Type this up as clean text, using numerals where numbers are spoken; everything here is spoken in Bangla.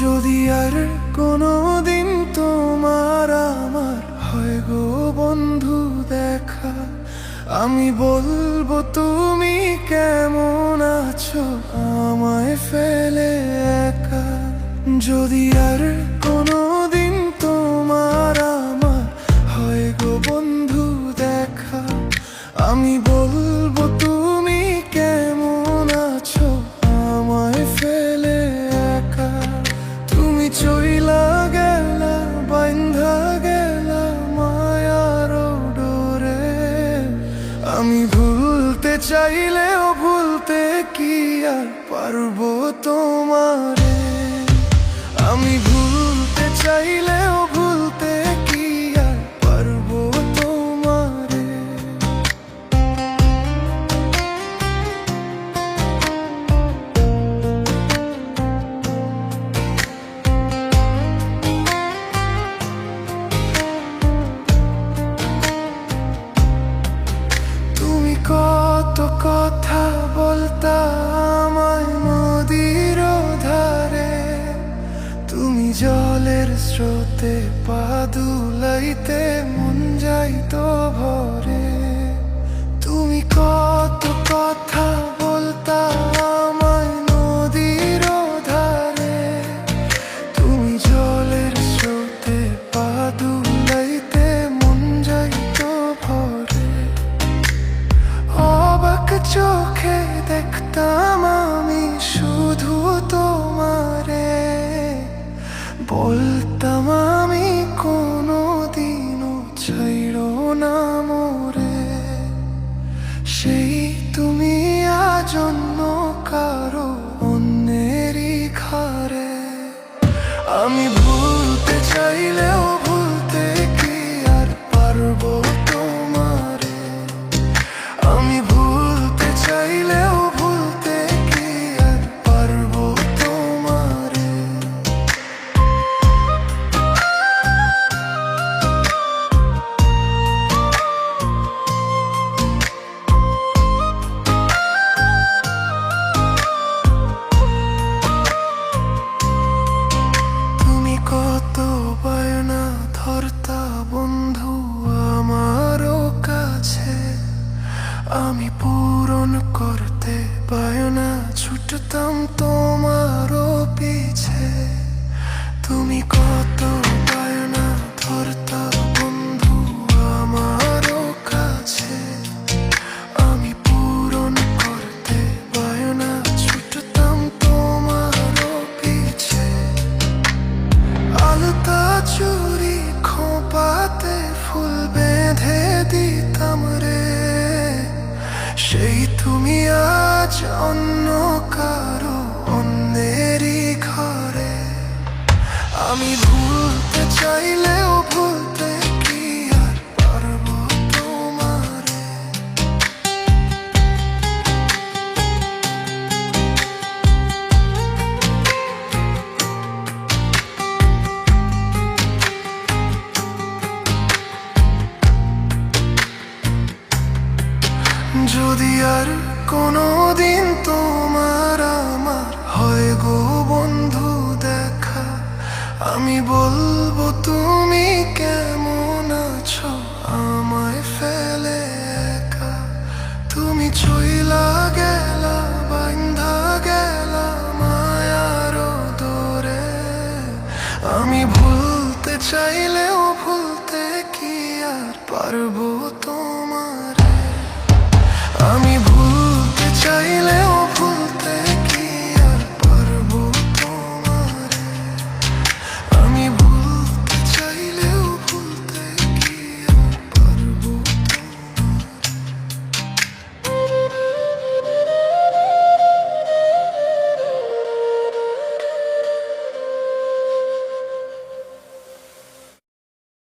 যদি আর কোনোদিন তোমার আমার হয় গো বন্ধু দেখা, আমি বলবো তুমি কেমন আছো আমায় ফেলে একা। যদি আর কোনোদিন তোমার আমার হয় গো বন্ধু দেখা, আমি বলবো তুমি কেমন আছো আমায় ফেলে একা। তুমি চইলা গেলা বাইন্ধা গেলা মায়ার ডোরে, আমি ভুলতে চাইলেও ভুলতে কি আর পারবো তোমারে। আমি ভুলতে চাইলেও ভুলতে কি আর পারবো তোমারে। তুমি কত কথা বলতা আমায় নদীর ধারে, তুমি জলের স্রোতে পা দুলাইতে মন যাইতো ভরে। তুমি কত কথা বলতা আমায় নদীর ধারে, তুমি জলের স্রোতে পা দুলাইতে মন যাইতো ভরে। অবাক চোখে দেখতাম আমি শুধু তোমারে, বলতাম আমি কোনোদিনও ছাইড়ো না মোরে। সেই তুমি আজ অন্য কারো অন্যেরই ঘরে। আমি ভুলতে চাইলেও ভুলতে কি আর পারবো তোমারে। আমি ভুলতে চাইলেও ভুলতে কি আর পারবো তোমারে। তুমি কত বায়না ধরতা বন্ধু আমারও কাছে, আমি পূরণ করতে বায়না ছুটতাম তোমারও পিছে। তুমি কত বায়না ধরতা বন্ধু আমারও কাছে, আমি পূরণ করতে বায়না ছুটতাম তোমারও পিছে। আলতা চুরি খোঁপাতে ফুল বেঁধে দিতাম রে, সেই তুমি আজ অন্য কারো অন্যেরই ঘরে। আমি ভুলতে চাইলেও ভুলতে কি আর পারবো তোমারে। যদি আর কোনোদিন তোমার আমার হয় গো বন্ধু দেখা, আমি বলবো তুমি কেমন আছো আমায় ফেলে একা। তুমি চইলা গেলা বাইন্ধা গেলা মায়ার ডোরে, আমি ভুলতে চাইলেও ভুলতে কি আর পারবো তোমারে। আমি ভুলতে চাই